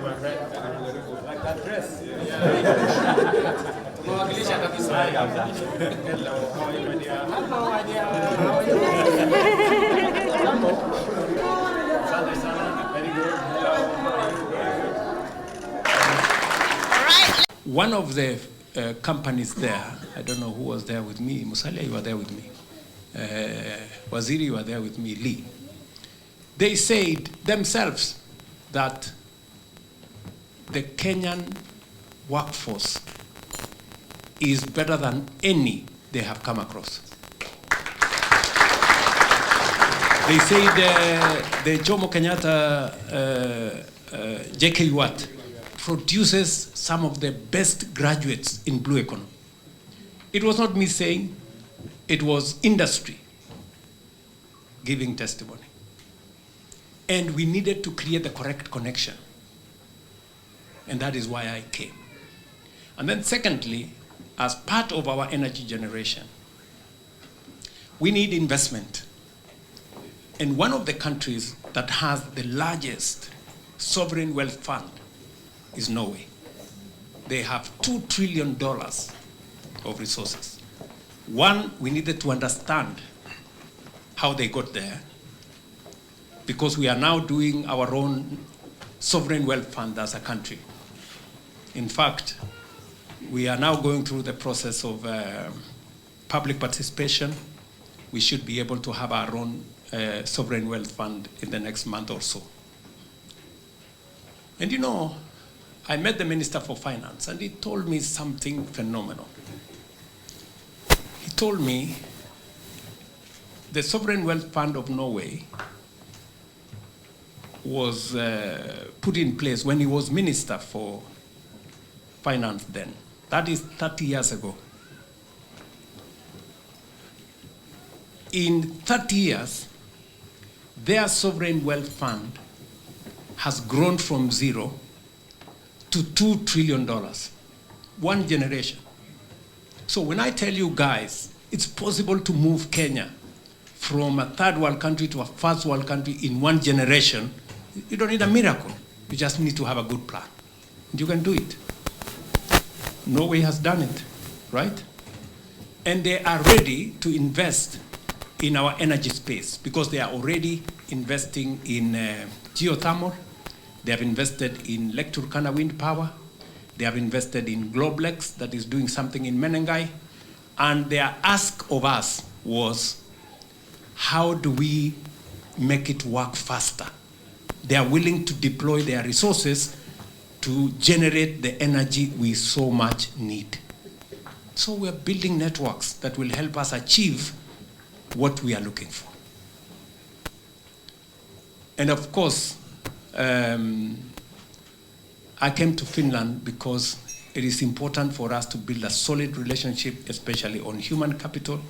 Like that dress. Hello, how are you, my dear? Hello, my dear. How are you? Very good. Hello. All right. One of the companies there, I don't know who was there with me. Musalia, you were there with me. Waziri, you were there with me. Lee. They said themselves that the Kenyan workforce is better than any they have come across. They said the Jomo Kenyatta JKUAT produces some of the best graduates in blue economy. It was not me saying, it was industry giving testimony. And we needed to create the correct connection. And that is why I came. And then secondly, as part of our energy generation, we need investment. And one of the countries that has the largest sovereign wealth fund is Norway. They have $2 trillion of resources. One, we needed to understand how they got there, because we are now doing our own sovereign wealth fund as a country. In fact, we are now going through the process of public participation. We should be able to have our own sovereign wealth fund in the next month or so. And you know, I met the Minister for Finance, and he told me something phenomenal. He told me the sovereign wealth fund of Norway was put in place when he was Minister for Finance then. That is 30 years ago. In 30 years, their sovereign wealth fund has grown from zero to $2 trillion. One generation. So when I tell you guys, it's possible to move Kenya from a third world country to a first world country in one generation, you don't need a miracle. You just need to have a good plan. And you can do it. Norway has done it, right? And they are ready to invest in our energy space because they are already investing in geothermal. They have invested in Lake Turkana wind power. They have invested in Globlex that is doing something in Menengai. And their ask of us was, how do we make it work faster? They are willing to deploy their resources to generate the energy we so much need. So we are building networks that will help us achieve what we are looking for. And of course, I came to Finland because it is important for us to build a solid relationship, especially on human capital.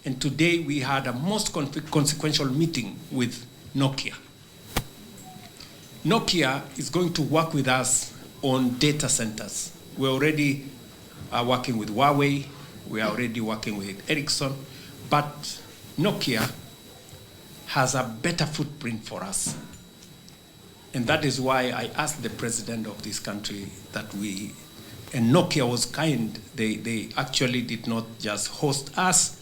And today we had a most consequential meeting with Nokia. Nokia is going to work with us on data centers. We already are working with Huawei. We are already working with Ericsson. But Nokia has a better footprint for us. And that is why I asked the president of this country that and Nokia was kind. They actually did not just host us,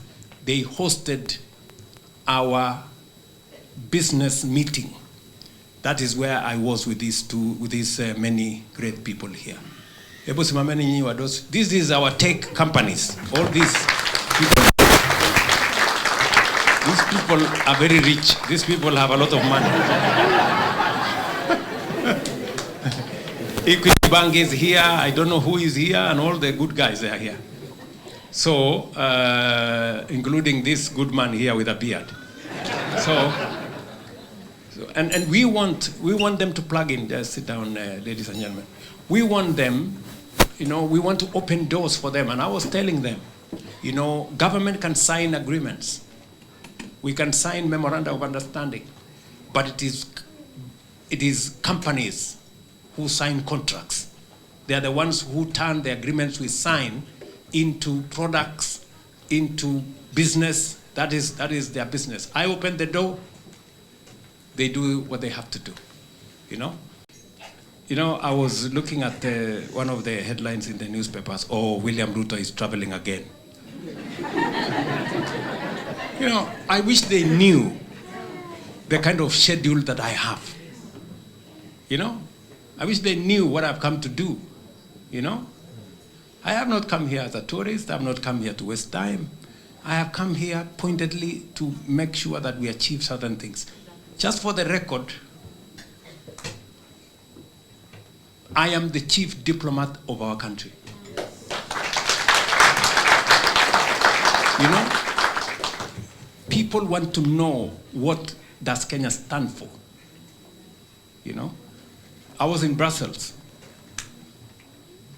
they hosted our business meeting. That is where I was with these many great people here. This is our tech companies. All these people are very rich. These people have a lot of money. Equity Bank is here. I don't know who is here, and all the good guys are here. So, including this good man here with a beard. And we want them to plug in. Just sit down, ladies and gentlemen. We want them, we want to open doors for them. And I was telling them, government can sign agreements. We can sign memoranda of understanding. But it is companies who sign contracts. They are the ones who turn the agreements we sign into products, into business. That is their business. I open the door. They do what they have to do, You know, I was looking at one of the headlines in the newspapers, oh, William Ruto is traveling again. You know, I wish they knew the kind of schedule that I have. You know, I wish they knew what I've come to do. You know, I have not come here as a tourist. I have not come here to waste time. I have come here pointedly to make sure that we achieve certain things. Just for the record, I am the chief diplomat of our country. You know, people want to know what does Kenya stand for. You know, I was in Brussels,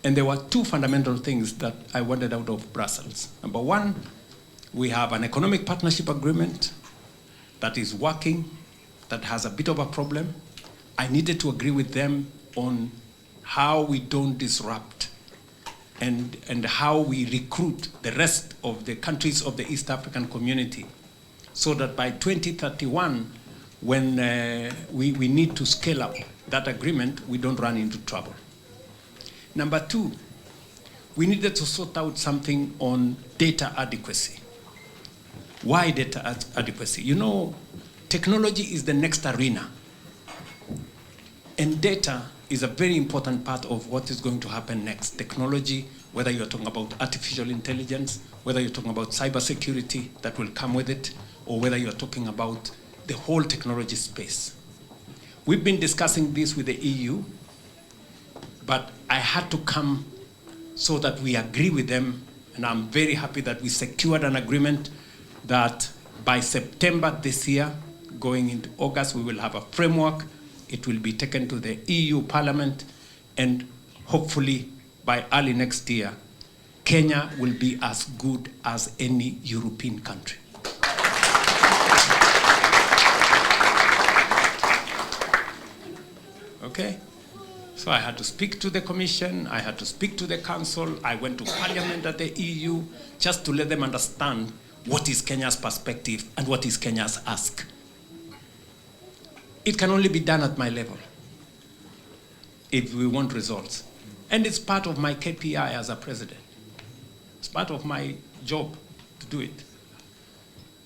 and there were two fundamental things that I wanted out of Brussels. Number one, we have an economic partnership agreement that is working, that has a bit of a problem. I needed to agree with them on how we don't disrupt and how we recruit the rest of the countries of the East African community, so that by 2031, when we need to scale up that agreement, we don't run into trouble. Number two, we needed to sort out something on data adequacy. Why data adequacy? You know, technology is the next arena. And data is a very important part of what is going to happen next. Technology, whether you're talking about artificial intelligence, whether you're talking about cybersecurity that will come with it, or whether you're talking about the whole technology space. We've been discussing this with the EU, but I had to come so that we agree with them, and I'm very happy that we secured an agreement that by September this year, going into August, we will have a framework. It will be taken to the EU Parliament, and hopefully by early next year, Kenya will be as good as any European country. Okay? So I had to speak to the Commission, I had to speak to the Council, I went to Parliament at the EU, just to let them understand what is Kenya's perspective and what is Kenya's ask. It can only be done at my level if we want results. And it's part of my KPI as a president. It's part of my job to do it.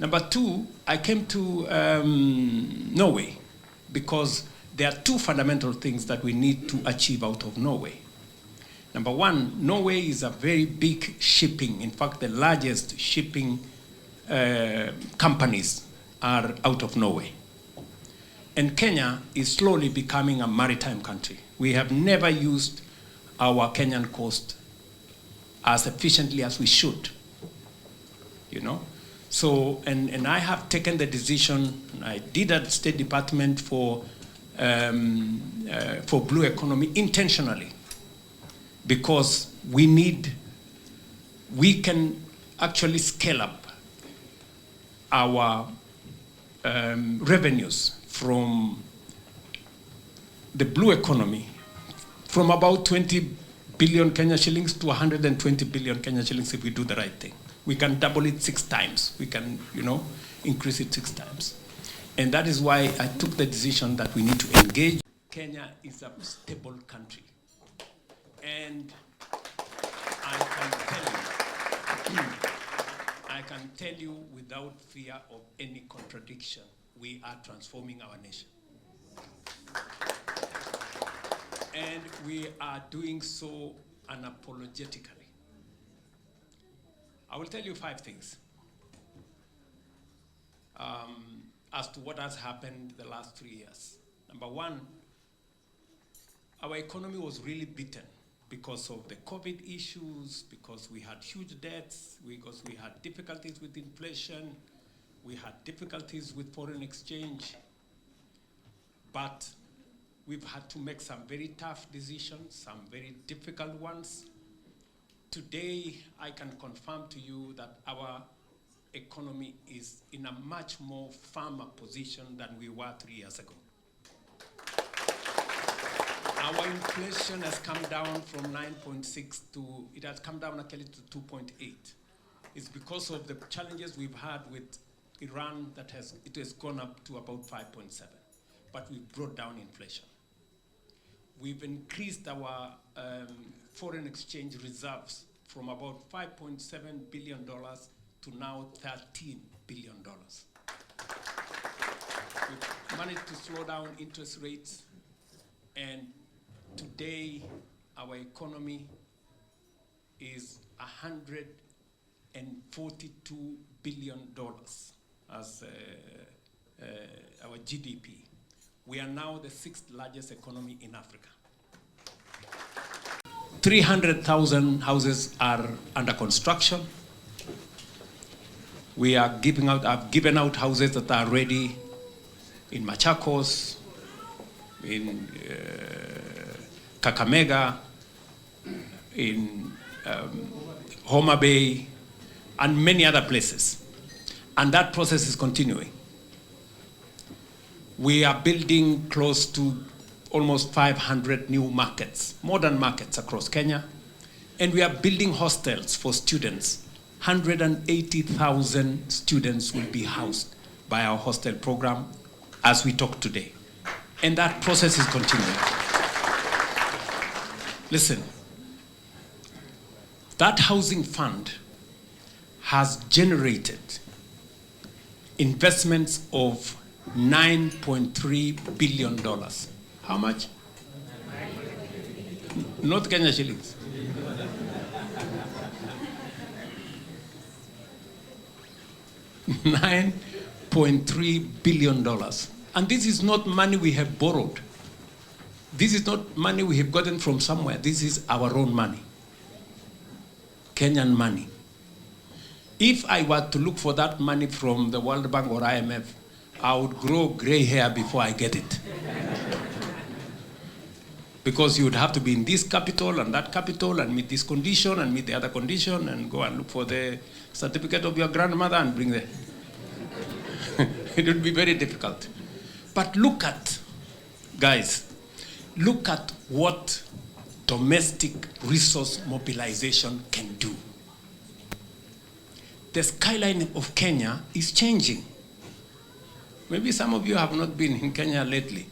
Number two, I came to Norway because there are two fundamental things that we need to achieve out of Norway. Number one, Norway is a very big shipping, in fact, the largest shipping companies are out of Norway. And Kenya is slowly becoming a maritime country. We have never used our Kenyan coast as efficiently as we should, you know? So, and I have taken the decision, I did a State Department for blue economy intentionally, because we can actually scale up our revenues from the blue economy from about 20 billion Kenya shillings to 120 billion Kenya shillings if we do the right thing. We can double it 6 times. We can, you know, increase it 6 times. And that is why I took the decision that we need to engage. Kenya is a stable country. And I can tell you without fear of any contradiction, we are transforming our nation. And we are doing so unapologetically. I will tell you 5 things as to what has happened the last 3 years. Number one, our economy was really beaten because of the COVID issues, because we had huge debts, because we had difficulties with inflation, we had difficulties with foreign exchange. But we've had to make some very tough decisions, some very difficult ones. Today, I can confirm to you that our economy is in a much more firmer position than we were 3 years ago. Our inflation has come down from 9.6 to, it has come down actually to 2.8. It's because of the challenges we've had with Iran that it has gone up to about 5.7. But we brought down inflation. we've increased our foreign exchange reserves from about $5.7 billion to now $13 billion. We've managed to slow down interest rates, and today our economy is $142 billion as our GDP. We are now the 6th largest economy in Africa. 300,000 houses are under construction. We are giving out, I've given out houses that are ready in Machakos, in Kakamega, in Homa Bay, and many other places. And that process is continuing. We are building close to almost 500 new markets, modern markets across Kenya. And we are building hostels for students. 180,000 students will be housed by our hostel program as we talk today. And that process is continuing. Listen, that housing fund has generated investments of $9.3 billion. How much? Not Kenya shillings. $9.3 billion. And this is not money we have borrowed. This is not money we have gotten from somewhere. This is our own money. Kenyan money. If I were to look for that money from the World Bank or IMF, I would grow gray hair before I get it. Because you would have to be in this capital and that capital and meet this condition and meet the other condition and go and look for the certificate of your grandmother and bring the... It would be very difficult. But look at, guys, look at what domestic resource mobilization can do. The skyline of Kenya is changing. Maybe some of you have not been in Kenya lately.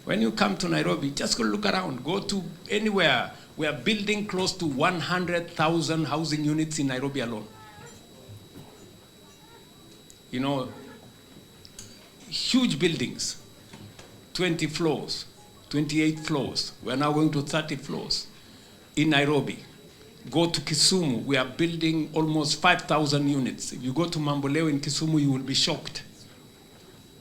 When you come to Nairobi, just go look around. Go to anywhere. We are building close to 100,000 housing units in Nairobi alone. You know, huge buildings, 20 floors, 28 floors. We are now going to 30 floors in Nairobi. Go to Kisumu. We are building almost 5,000 units. If you go to Mamboleo in Kisumu, you will be shocked.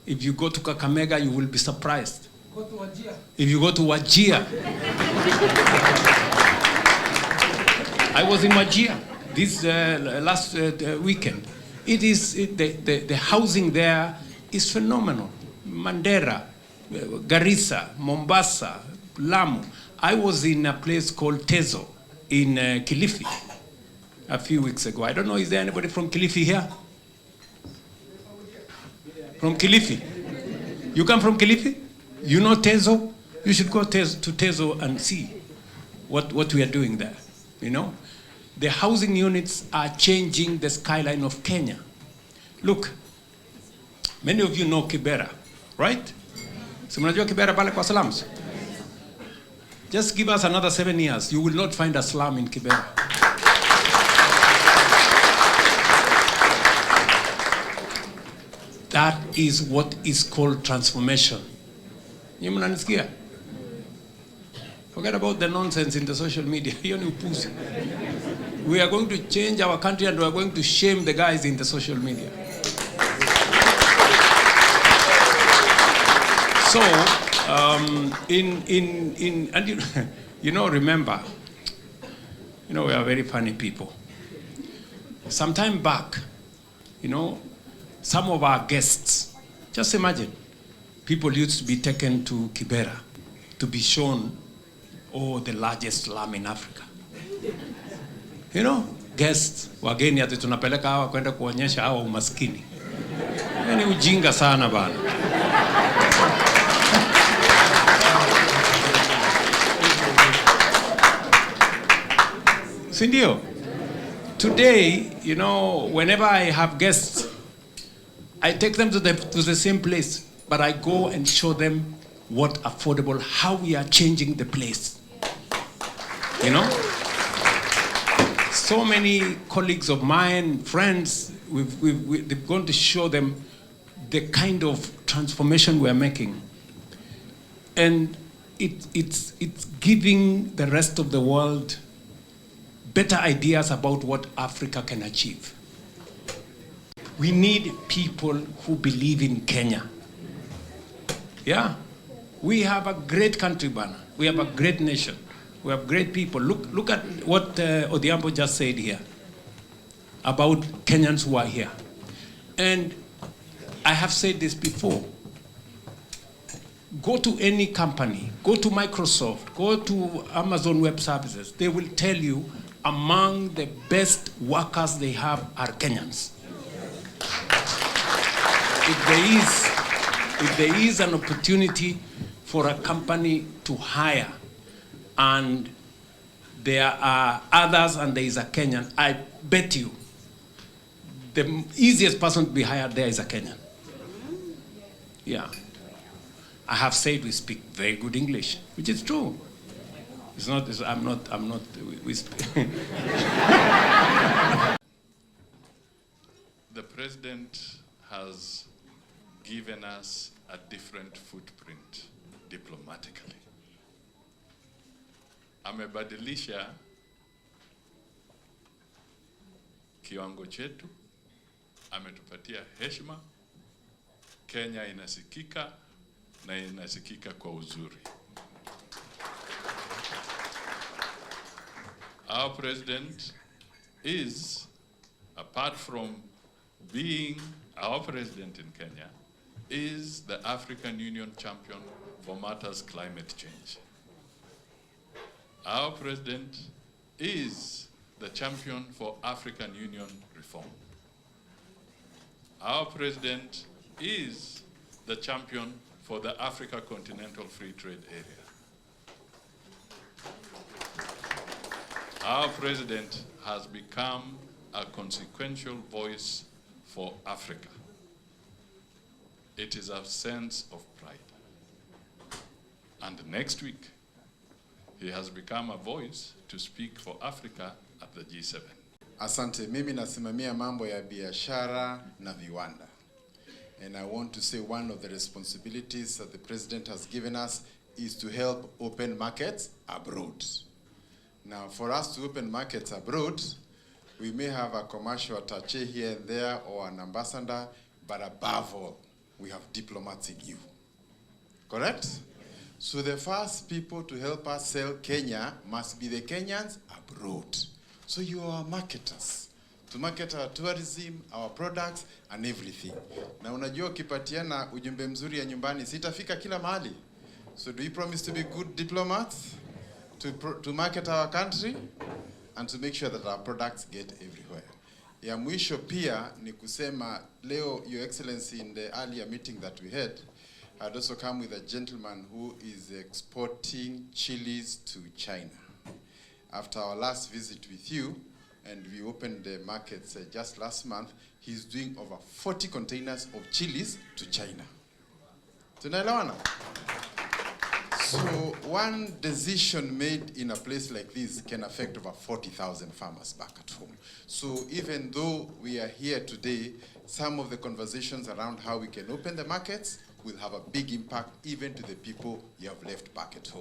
If you go to Kakamega, you will be surprised. Go to Wajir. If you go to Wajir, I was in Wajir this last weekend. The housing there is phenomenal. Mandera, Garissa, Mombasa, Lamu. I was in a place called Tezo in Kilifi a few weeks ago. I don't know, is there anybody from Kilifi here? From Kilifi? You come from Kilifi? You know Tezo? You should go to Tezo and see what we are doing there. You know? The housing units are changing the skyline of Kenya. Look, many of you know Kibera, right? So mnajua Kibera pale kwa slums? Just give us another 7 years. You will not find a slum in Kibera. That is what is called transformation. You mnanisikia? Forget about the nonsense in the social media. We are going to change our country and we are going to shame the guys in the social media. So, remember, we are very funny people. Some time back, some of our guests, just imagine, people used to be taken to Kibera to be shown, the largest slum in Africa. Guests, wageni ati tunapeleka hawa kwenda kuonyesha hawa umaskini. Ni ujinga sana bana. Sindio? Today, whenever I have guests, I take them to the same place, but I go and show them what affordable, how we are changing the place. You know? So many colleagues of mine, friends, they've gone to show them the kind of transformation we're making. And it's giving the rest of the world better ideas about what Africa can achieve. We need people who believe in Kenya. Yeah. We have a great country, Bana. We have a great nation. We have great people. Look at what Odhiambo just said here about Kenyans who are here. And I have said this before. Go to any company, go to Microsoft, go to Amazon Web Services. They will tell you among the best workers they have are Kenyans. If there is an opportunity for a company to hire and there are others and there is a Kenyan, I bet you the easiest person to be hired there is a Kenyan. Yeah. I have said we speak very good English, which is true. I'm not, we speak. The president has given us a different footprint diplomatically. Amebadilisha kiwango chetu, ametupatia heshima. Kenya inasikika na inasikika kwa uzuri. Our president is, apart from being our president in Kenya, is the African Union champion for matters climate change. Our president is the champion for African Union reform. Our president is the champion for the Africa Continental Free Trade Area. Our president has become a consequential voice for Africa. It is a sense of pride. And next week, he has become a voice to speak for Africa at the G7. Asante, mimi nasimamia mambo ya biashara na viwanda. And I want to say one of the responsibilities that the president has given us is to help open markets abroad. Now, for us to open markets abroad, we may have a commercial attaché here and there or an ambassador, but above all, we have diplomats in you. Correct? So the first people to help us sell Kenya must be the Kenyans abroad. So you are marketers. To market our tourism, our products, and everything. Na unajua ukipatiana ujumbe mzuri ya nyumbani, sitafika kila mahali. So do we promise to be good diplomats? To market our country? And to make sure that our products get everywhere. Ya mwisho pia ni kusema leo, Your Excellency, in the earlier meeting that we had also come with a gentleman who is exporting chilies to China. After our last visit with you, and we opened the markets just last month, he's doing over 40 containers of chilies to China. Tunaelewana? So one decision made in a place like this can affect over 40,000 farmers back at home. So even though we are here today, some of the conversations around how we can open the markets will have a big impact even to the people you have left back at home.